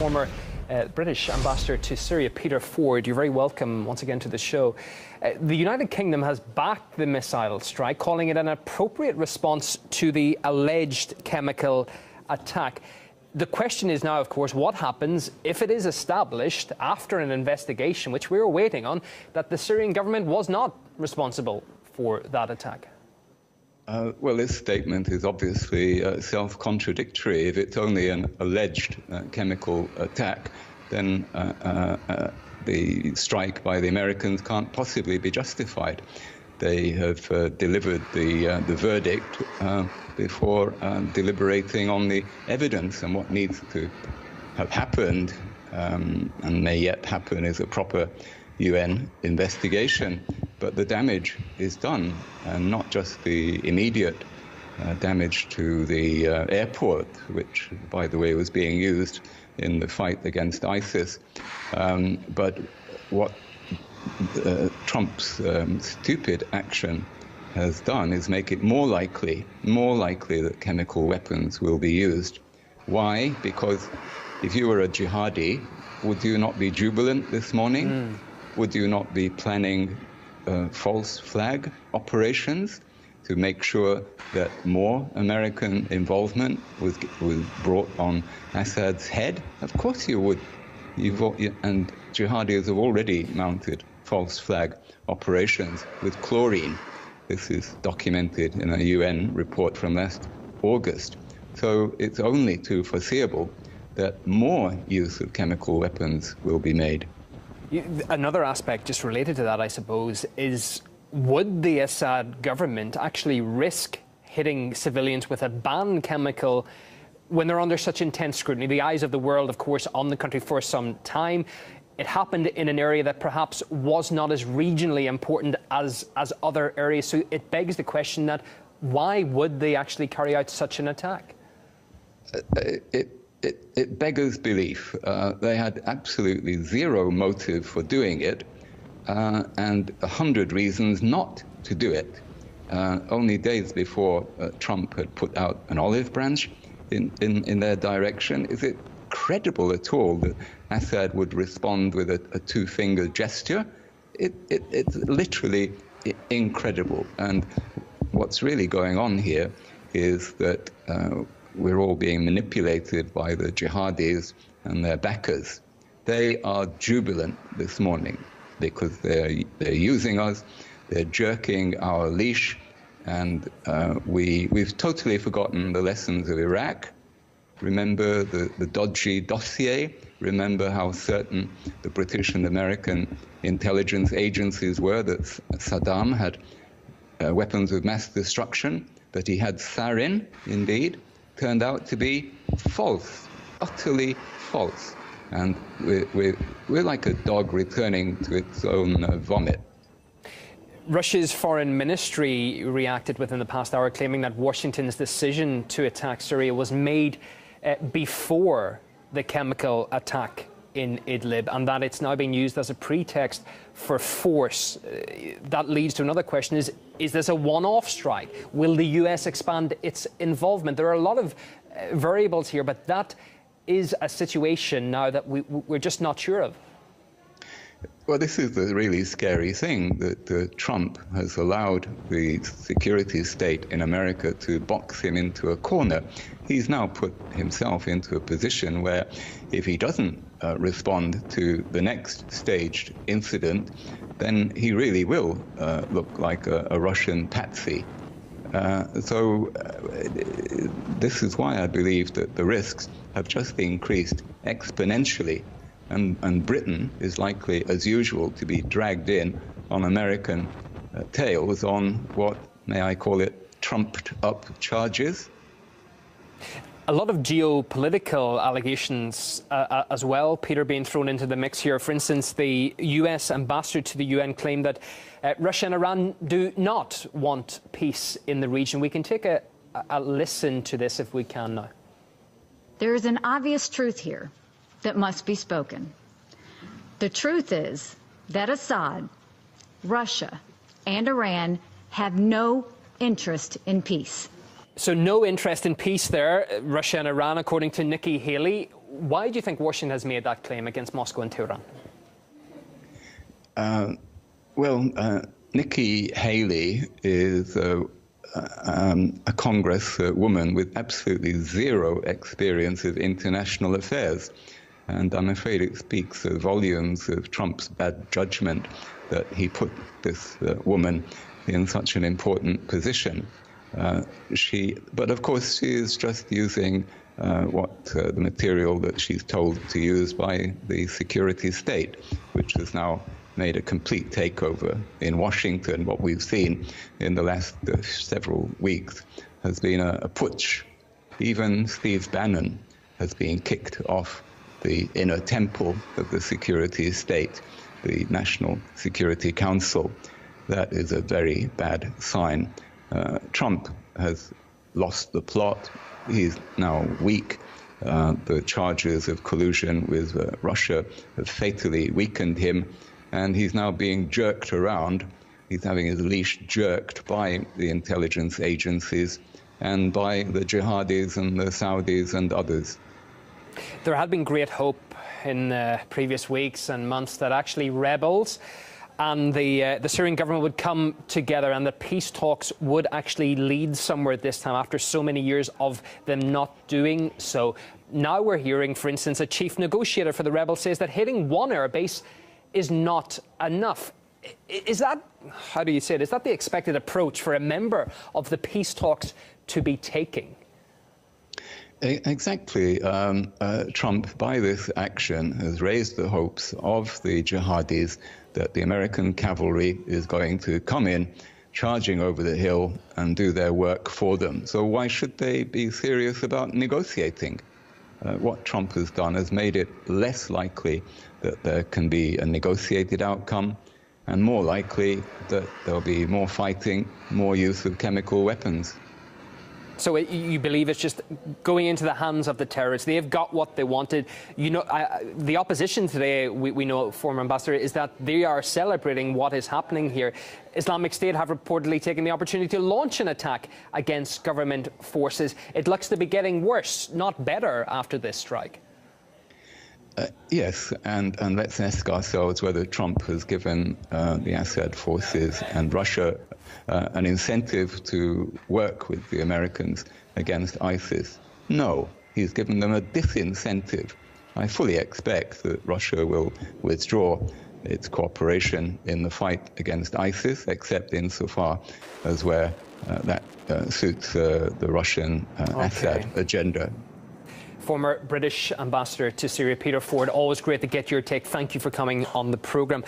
Former British ambassador to Syria, Peter Ford, you're very welcome once again to the show. The United Kingdom has backed the missile strike, calling it an appropriate response to the alleged chemical attack. The question is now, of course, what happens if it is established after an investigation, which we're waiting on, that the Syrian government was not responsible for that attack? Well, this statement is obviously self-contradictory. If it's only an alleged chemical attack, then the strike by the Americans can't possibly be justified. They have delivered the verdict before deliberating on the evidence, and what needs to have happened and may yet happen is a proper UN investigation. But the damage is done, and not just the immediate damage to the airport, which, by the way, was being used in the fight against ISIS, but what Trump's stupid action has done is make it more likely that chemical weapons will be used. Why? Because if you were a jihadi, would you not be jubilant this morning? Would you not be planning false flag operations to make sure that more American involvement was brought on Assad's head? Of course you would. And jihadis have already mounted false flag operations with chlorine. This is documented in a UN report from last August. So it's only too foreseeable that more use of chemical weapons will be made. Another aspect just related to that, I suppose, is would the Assad government actually risk hitting civilians with a banned chemical when they're under such intense scrutiny? The eyes of the world, of course, on the country for some time. It happened in an area that perhaps was not as regionally important as other areas. So it begs the question that why would they actually carry out such an attack? It beggars belief. They had absolutely zero motive for doing it, and 100 reasons not to do it. Only days before Trump had put out an olive branch in their direction. Is it credible at all that Assad would respond with a two-finger gesture? It's literally incredible. And what's really going on here is that we're all being manipulated by the jihadis and their backers. They are jubilant this morning because they're using us, they're jerking our leash, and we've totally forgotten the lessons of Iraq. Remember the dodgy dossier? Remember how certain the British and American intelligence agencies were that Saddam had weapons of mass destruction, that he had sarin, indeed, turned out to be false, utterly false. And we're like a dog returning to its own vomit. Russia's foreign ministry reacted within the past hour, claiming that Washington's decision to attack Syria was made before the chemical attack in Idlib, and that it's now being used as a pretext for force. That leads to another question: is this a one-off strike? Will the US expand its involvement? There are a lot of variables here, but that is a situation now that we're just not sure of. Well, this is the really scary thing, that Trump has allowed the security state in America to box him into a corner. He's now put himself into a position where if he doesn't respond to the next staged incident, then he really will look like a Russian patsy. So this is why I believe that the risks have just increased exponentially. And Britain is likely, as usual, to be dragged in on American tails on what, may I call it, trumped-up charges. A lot of geopolitical allegations as well, Peter, being thrown into the mix here. For instance, the US ambassador to the UN claimed that Russia and Iran do not want peace in the region. We can take a listen to this if we can now. There is an obvious truth here that must be spoken. The truth is that Assad, Russia, and Iran have no interest in peace. So no interest in peace there, Russia and Iran, according to Nikki Haley. Why do you think Washington has made that claim against Moscow and Tehran? Nikki Haley is a Congress woman with absolutely zero experience of international affairs. And I'm afraid it speaks volumes of Trump's bad judgment that he put this woman in such an important position. But of course, she is just using the material that she's told to use by the security state, which has now made a complete takeover in Washington. What we've seen in the last several weeks has been a putsch. Even Steve Bannon has been kicked off the inner temple of the security state, the National Security Council. That is a very bad sign. Trump has lost the plot. He's now weak. The charges of collusion with Russia have fatally weakened him, and he's now being jerked around. He's having his leash jerked by the intelligence agencies and by the jihadis and the Saudis and others. There had been great hope in previous weeks and months that actually rebels and the Syrian government would come together and the peace talks would actually lead somewhere this time after so many years of them not doing so. Now we're hearing, for instance, a chief negotiator for the rebels says that hitting one airbase is not enough. Is that, how do you say it, is that the expected approach for a member of the peace talks to be taking? Exactly. Trump, by this action, has raised the hopes of the jihadis that the American cavalry is going to come in, charging over the hill and do their work for them. So why should they be serious about negotiating? What Trump has done has made it less likely that there can be a negotiated outcome, and more likely that there'll be more fighting, more use of chemical weapons. So you believe it's just going into the hands of the terrorists? They've got what they wanted. You know, the opposition today, we know, former ambassador, is that they are celebrating what is happening here. Islamic State have reportedly taken the opportunity to launch an attack against government forces. It looks to be getting worse, not better, after this strike. Yes, and let's ask ourselves whether Trump has given the Assad forces and Russia an incentive to work with the Americans against ISIS. No, he's given them a disincentive. I fully expect that Russia will withdraw its cooperation in the fight against ISIS, except insofar as where that suits the Russian Assad agenda. Former British ambassador to Syria, Peter Ford, always great to get your take. Thank you for coming on the programme.